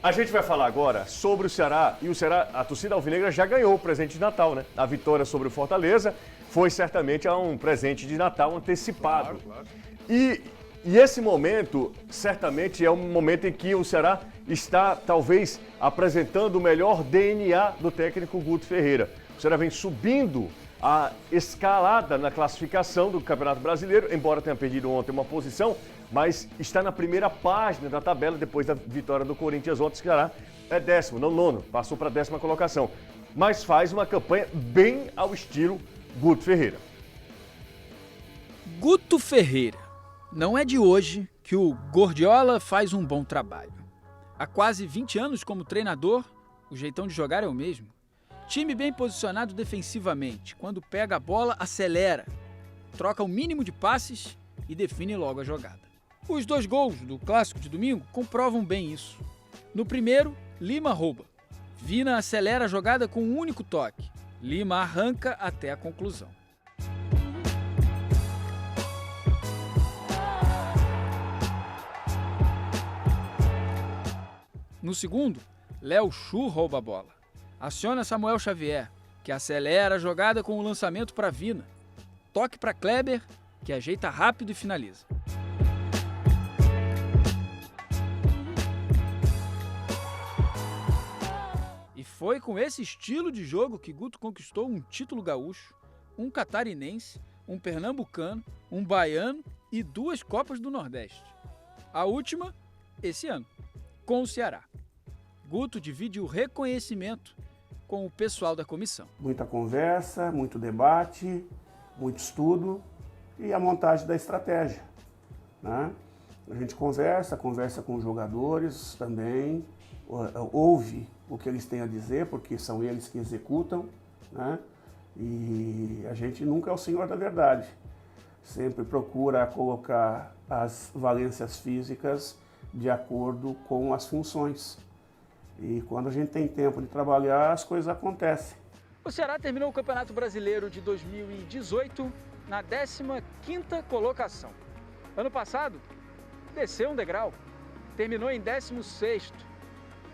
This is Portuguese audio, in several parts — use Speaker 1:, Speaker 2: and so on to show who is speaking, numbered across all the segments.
Speaker 1: A gente vai falar agora sobre o Ceará. E o Ceará, a torcida alvinegra já ganhou o presente de Natal, né? A vitória sobre o Fortaleza foi certamente um presente de Natal antecipado.
Speaker 2: Claro.
Speaker 1: E esse momento, certamente, é um momento em que o Ceará está, talvez, apresentando o melhor DNA do técnico Guto Ferreira. O Ceará vem subindo a escalada na classificação do Campeonato Brasileiro, embora tenha perdido ontem uma posição, mas está na primeira página da tabela depois da vitória do Corinthians ontem, que será décimo, não nono, passou para a 10ª colocação. Mas faz uma campanha bem ao estilo Guto Ferreira.
Speaker 3: Guto Ferreira. Não é de hoje que o Gordiola faz um bom trabalho. Há quase 20 anos como treinador, o jeitão de jogar é o mesmo. Time bem posicionado defensivamente. Quando pega a bola, acelera, troca o mínimo de passes e define logo a jogada. Os 2 gols do clássico de domingo comprovam bem isso. No primeiro, Lima rouba. Vina acelera a jogada com um único toque. Lima arranca até a conclusão. No segundo, Léo Chu rouba a bola. Aciona Samuel Xavier, que acelera a jogada com o lançamento para Vina. Toque para Kleber, que ajeita rápido e finaliza. E foi com esse estilo de jogo que Guto conquistou um título gaúcho, um catarinense, um pernambucano, um baiano e 2 Copas do Nordeste. A última, esse ano, com o Ceará. Guto divide o reconhecimento com o pessoal da comissão.
Speaker 4: Muita conversa, muito debate, muito estudo e a montagem da estratégia, né? A gente conversa com os jogadores também, ouve o que eles têm a dizer, porque são eles que executam, né? E a gente nunca é o senhor da verdade. Sempre procura colocar as valências físicas de acordo com as funções. E quando a gente tem tempo de trabalhar, as coisas acontecem.
Speaker 3: O Ceará terminou o Campeonato Brasileiro de 2018 na 15ª colocação. Ano passado, desceu um degrau, terminou em 16º.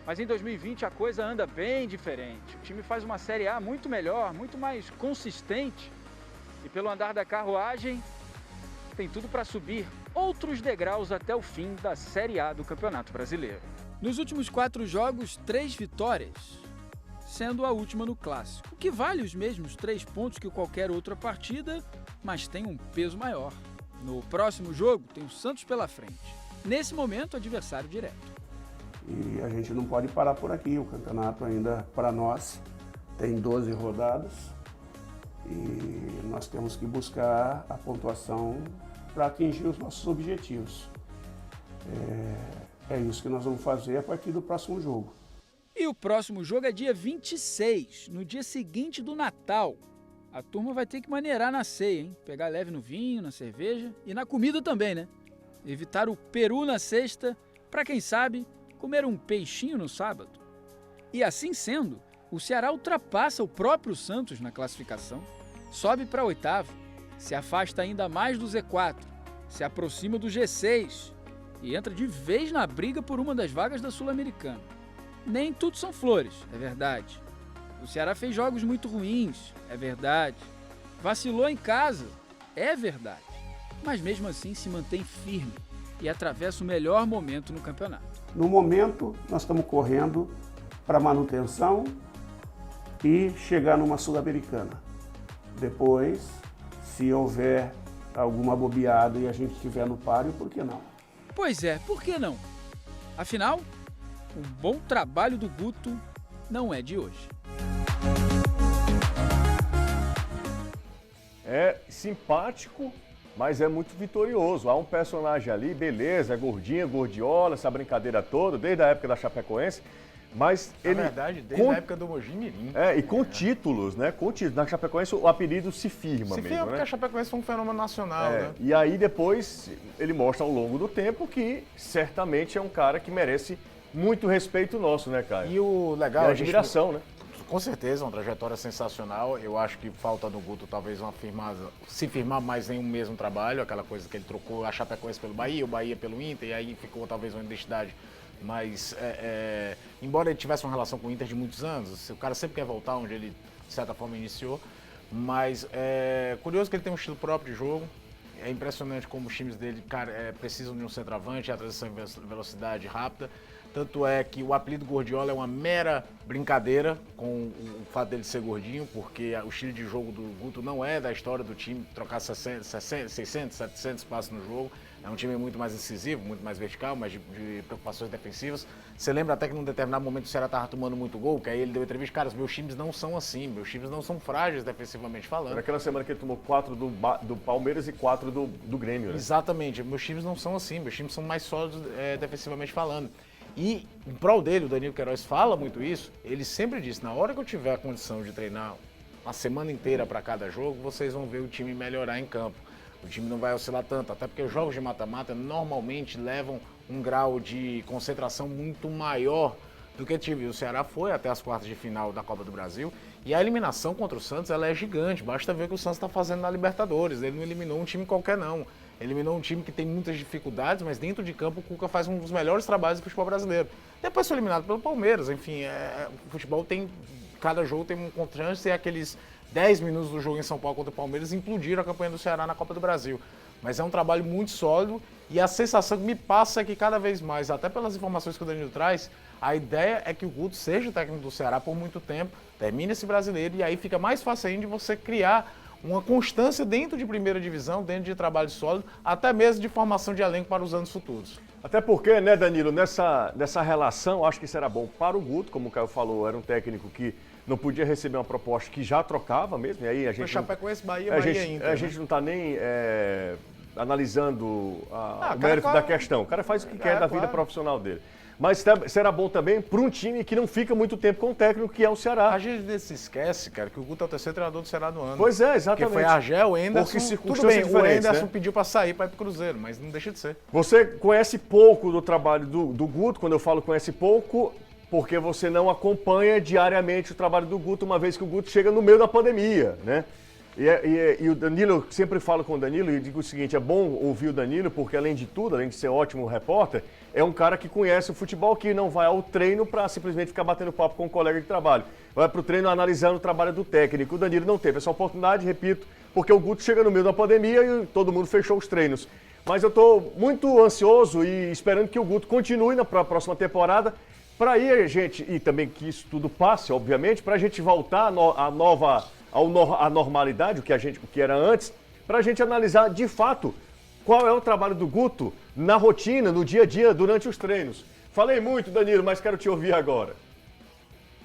Speaker 3: Mas em 2020 a coisa anda bem diferente. O time faz uma Série A muito melhor, muito mais consistente. E pelo andar da carruagem, tem tudo para subir outros degraus até o fim da Série A do Campeonato Brasileiro. Nos últimos 4 jogos, 3 vitórias, sendo a última no Clássico, o que vale os mesmos 3 pontos que qualquer outra partida, mas tem um peso maior. No próximo jogo, tem o Santos pela frente. Nesse momento, adversário direto.
Speaker 4: E a gente não pode parar por aqui, o campeonato ainda, para nós, tem 12 rodadas e nós temos que buscar a pontuação para atingir os nossos objetivos. É isso que nós vamos fazer a partir do próximo jogo.
Speaker 3: E o próximo jogo é dia 26, no dia seguinte do Natal. A turma vai ter que maneirar na ceia, hein? Pegar leve no vinho, na cerveja e na comida também, né? Evitar o peru na sexta, para quem sabe, comer um peixinho no sábado. E assim sendo, o Ceará ultrapassa o próprio Santos na classificação, sobe para 8º, se afasta ainda mais do Z4, se aproxima do G6 e entra de vez na briga por uma das vagas da Sul-Americana. Nem tudo são flores, é verdade. O Ceará fez jogos muito ruins, é verdade. Vacilou em casa, é verdade. Mas mesmo assim se mantém firme e atravessa o melhor momento no campeonato.
Speaker 4: No momento, nós estamos correndo para manutenção e chegar numa Sul-Americana. Depois, se houver alguma bobeada e a gente estiver no páreo, por que não?
Speaker 3: Pois é, por que não? Afinal, um bom trabalho do Guto não é de hoje.
Speaker 1: É simpático, mas é muito vitorioso. Há um personagem ali, beleza, gordinha, gordiola, essa brincadeira toda, desde a época da Chapecoense. Mas ele,
Speaker 2: na verdade, desde a época do Mojimirim.
Speaker 1: E com títulos, né? Com títulos. Na Chapecoense o apelido se firma mesmo,
Speaker 2: firma,
Speaker 1: né?
Speaker 2: porque a Chapecoense foi um fenômeno nacional, né?
Speaker 1: E aí depois ele mostra ao longo do tempo que certamente é um cara que merece muito respeito nosso, né, Caio?
Speaker 2: E o legal...
Speaker 1: E a admiração, né?
Speaker 2: Com certeza, uma trajetória sensacional. Eu acho que falta no Guto talvez se firmar mais em um mesmo trabalho, aquela coisa que ele trocou a Chapecoense pelo Bahia, o Bahia pelo Inter, e aí ficou talvez uma identidade Mas, embora ele tivesse uma relação com o Inter de muitos anos, o cara sempre quer voltar onde ele, de certa forma, iniciou. Mas é curioso que ele tem um estilo próprio de jogo. É impressionante como os times dele, cara, precisam de um centroavante, a transição em velocidade rápida. Tanto é que o apelido Gordiola é uma mera brincadeira com o fato dele ser gordinho, porque o estilo de jogo do Guto não é da história do time trocar 600, 700 passes no jogo. É um time muito mais incisivo, muito mais vertical, mais de preocupações defensivas. Você lembra até que num determinado momento o Ceará estava tomando muito gol, que aí ele deu entrevista, cara, meus times não são assim, meus times não são frágeis defensivamente falando.
Speaker 1: Naquela semana que ele tomou 4 do Palmeiras e 4 do Grêmio, né?
Speaker 2: Exatamente, meus times não são assim, meus times são mais sólidos defensivamente falando. E em prol dele, o Danilo Queiroz fala muito isso, ele sempre disse, na hora que eu tiver a condição de treinar uma semana inteira para cada jogo, vocês vão ver o time melhorar em campo. O time não vai oscilar tanto, até porque os jogos de mata-mata normalmente levam um grau de concentração muito maior do que tive. O Ceará foi até as quartas de final da Copa do Brasil e a eliminação contra o Santos ela é gigante. Basta ver o que o Santos está fazendo na Libertadores. Ele não eliminou um time qualquer, não. Eliminou um time que tem muitas dificuldades, mas dentro de campo o Cuca faz um dos melhores trabalhos do futebol brasileiro. Depois foi eliminado pelo Palmeiras. Enfim, o futebol tem... Cada jogo tem um contraste e aqueles 10 minutos do jogo em São Paulo contra o Palmeiras implodiram a campanha do Ceará na Copa do Brasil. Mas é um trabalho muito sólido e a sensação que me passa é que cada vez mais, até pelas informações que o Danilo traz, a ideia é que o Guto seja o técnico do Ceará por muito tempo, termine esse brasileiro e aí fica mais fácil ainda de você criar uma constância dentro de primeira divisão, dentro de trabalho sólido, até mesmo de formação de elenco para os anos futuros.
Speaker 1: Até porque, né, Danilo, nessa relação, acho que será bom para o Guto, como o Caio falou, era um técnico que não podia receber uma proposta que já trocava mesmo, e aí a gente...
Speaker 2: Chapecoense, Bahia ainda.
Speaker 1: A gente não está nem analisando o mérito da questão. O cara faz o que quer da vida profissional dele. Mas será bom também para um time que não fica muito tempo com o técnico, que é o Ceará.
Speaker 2: A gente se esquece, cara, que o Guto é o terceiro treinador do Ceará no ano.
Speaker 1: Pois é, exatamente.
Speaker 2: Porque foi Argel, o Enderson, tudo bem, o Enderson pediu para sair para ir pro Cruzeiro, mas não deixa de ser.
Speaker 1: Você conhece pouco do trabalho do Guto, quando eu falo conhece pouco, porque você não acompanha diariamente o trabalho do Guto, uma vez que o Guto chega no meio da pandemia, né? E o Danilo, eu sempre falo com o Danilo e digo o seguinte, é bom ouvir o Danilo, porque além de tudo, além de ser ótimo repórter, é um cara que conhece o futebol, que não vai ao treino para simplesmente ficar batendo papo com um colega de trabalho. Vai para o treino analisando o trabalho do técnico. O Danilo não teve essa oportunidade, repito, porque o Guto chega no meio da pandemia e todo mundo fechou os treinos. Mas eu estou muito ansioso e esperando que o Guto continue na próxima temporada, para aí, gente, e também que isso tudo passe, obviamente, para a gente voltar à normalidade, o que era antes, para a gente analisar de fato qual é o trabalho do Guto na rotina, no dia a dia, durante os treinos. Falei muito, Danilo, mas quero te ouvir agora.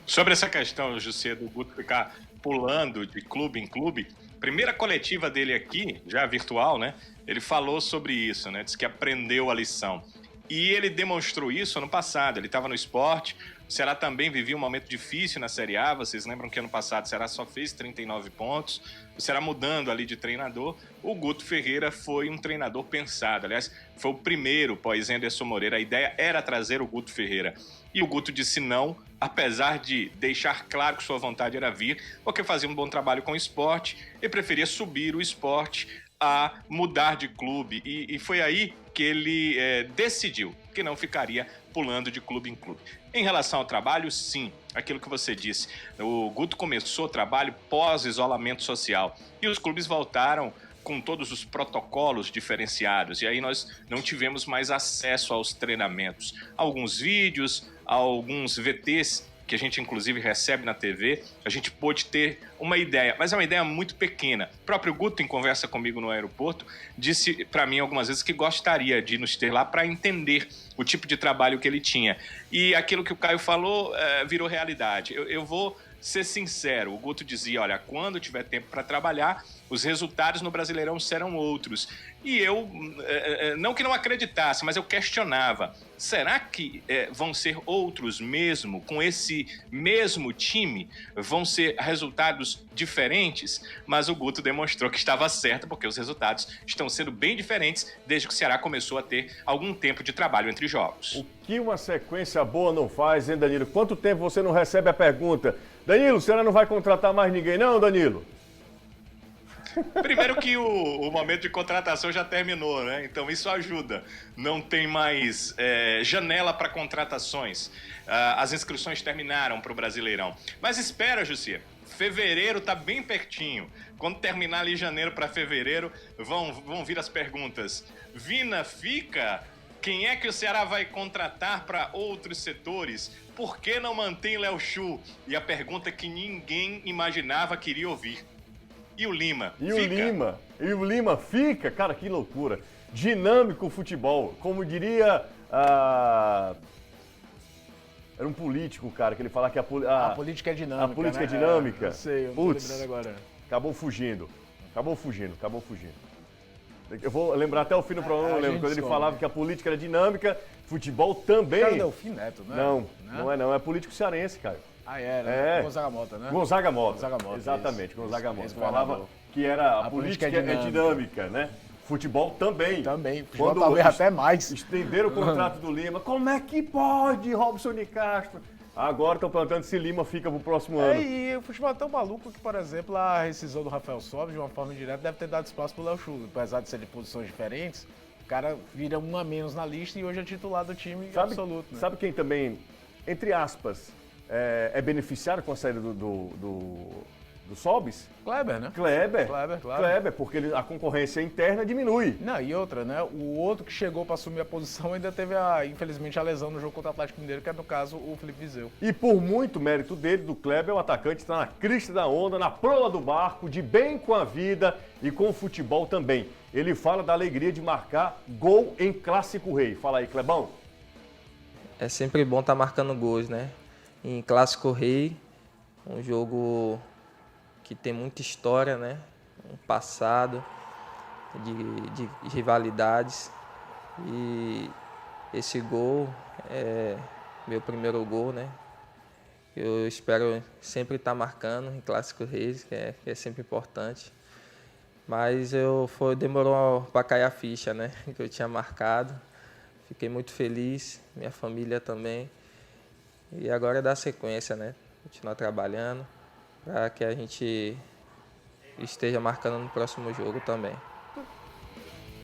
Speaker 5: Sobre essa questão, José, do Guto ficar pulando de clube em clube, primeira coletiva dele aqui, já virtual, né? Ele falou sobre isso, né? Disse que aprendeu a lição. E ele demonstrou isso ano passado. Ele estava no Sport. O Ceará também vivia um momento difícil na Série A. Vocês lembram que ano passado o Ceará só fez 39 pontos. O Ceará mudando ali de treinador. O Guto Ferreira foi um treinador pensado. Aliás, foi o primeiro pós-Anderson Moreira. A ideia era trazer o Guto Ferreira. E o Guto disse não, apesar de deixar claro que sua vontade era vir, porque fazia um bom trabalho com o Sport e preferia subir o Sport a mudar de clube. E foi aí que ele decidiu que não ficaria pulando de clube em clube. Em relação ao trabalho, sim, aquilo que você disse. O Guto começou o trabalho pós-isolamento social e os clubes voltaram com todos os protocolos diferenciados. E aí nós não tivemos mais acesso aos treinamentos. Alguns vídeos, alguns VTs que a gente inclusive recebe na TV, a gente pôde ter uma ideia, mas é uma ideia muito pequena. O próprio Guto, em conversa comigo no aeroporto, disse para mim algumas vezes que gostaria de nos ter lá para entender o tipo de trabalho que ele tinha. E aquilo que o Caio falou virou realidade. Eu vou ser sincero, o Guto dizia, olha, quando tiver tempo para trabalhar, os resultados no Brasileirão serão outros. E eu, não que não acreditasse, mas eu questionava, será que vão ser outros mesmo, com esse mesmo time? Vão ser resultados diferentes? Mas o Guto demonstrou que estava certo, porque os resultados estão sendo bem diferentes desde que o Ceará começou a ter algum tempo de trabalho entre jogos.
Speaker 1: O que uma sequência boa não faz, hein, Danilo? Quanto tempo você não recebe a pergunta? Danilo, o Ceará não vai contratar mais ninguém não, Danilo?
Speaker 5: Primeiro que o momento de contratação já terminou, né? Então isso ajuda. Não tem mais janela para contratações. As inscrições terminaram para o Brasileirão. Mas espera, Jussi. Fevereiro tá bem pertinho. Quando terminar ali janeiro para fevereiro, vão vir as perguntas. Vina fica? Quem é que o Ceará vai contratar para outros setores? Por que não mantém Léo Chu? E a pergunta que ninguém imaginava que iria ouvir. E o Lima?
Speaker 1: E
Speaker 5: fica?
Speaker 1: o Lima fica? Cara, que loucura. Dinâmico o futebol. Como diria... Era um político, cara, que ele falava que
Speaker 2: A política é dinâmica,
Speaker 1: a política
Speaker 2: né?
Speaker 1: é dinâmica.
Speaker 2: Eu sei, eu tô
Speaker 1: Putz,
Speaker 2: lembrando agora.
Speaker 1: acabou fugindo. Eu vou lembrar até o fim do programa, eu lembro. Quando ele falava que a política era dinâmica, futebol também.
Speaker 2: Cara, Delfim Neto, né?
Speaker 1: Não é político cearense, cara.
Speaker 2: Ah, era.
Speaker 1: É.
Speaker 2: Gonzaga Mota, né?
Speaker 1: Gonzaga Mota.
Speaker 2: Gonzaga Mota,
Speaker 1: Exatamente,
Speaker 2: isso,
Speaker 1: Gonzaga
Speaker 2: isso,
Speaker 1: Mota.
Speaker 2: ex-governador.
Speaker 1: Falava que era a política é
Speaker 2: dinâmica.
Speaker 1: dinâmica, né? Futebol também.
Speaker 2: Também. Futebol
Speaker 1: Quando
Speaker 2: talvez até mais.
Speaker 1: Estenderam o contrato do Lima. Como é que pode, Robson de Castro? Agora estão perguntando se Lima fica pro próximo ano.
Speaker 2: E o futebol é tão maluco que, por exemplo, a rescisão do Rafael Sobis, de uma forma indireta, deve ter dado espaço pro Léo Chu. Apesar de ser de posições diferentes, o cara vira um a menos na lista e hoje é titular do time absoluto. Né?
Speaker 1: Sabe quem também, entre aspas, é beneficiário com a saída do Sobis?
Speaker 2: Kleber, né?
Speaker 1: Kleber, porque a concorrência interna diminui.
Speaker 2: Não, e outra, né? O outro que chegou para assumir a posição ainda teve, infelizmente, a lesão no jogo contra o Atlético Mineiro, que é, no caso, o Felipe Viseu.
Speaker 1: E por muito mérito dele, do Kleber, o atacante está na crista da onda, na proa do barco, de bem com a vida e com o futebol também. Ele fala da alegria de marcar gol em Clássico Rei. Fala aí, Clebão.
Speaker 6: É sempre bom estar marcando gols, né? Em Clássico Rei, um jogo que tem muita história, né? Um passado de rivalidades. E esse gol é meu primeiro gol, né? Eu espero sempre estar marcando em Clássico Reis, que é sempre importante. Mas demorou para cair a ficha, né? Que eu tinha marcado. Fiquei muito feliz, minha família também. E agora é dar sequência, né? Continuar trabalhando para que a gente esteja marcando no próximo jogo também.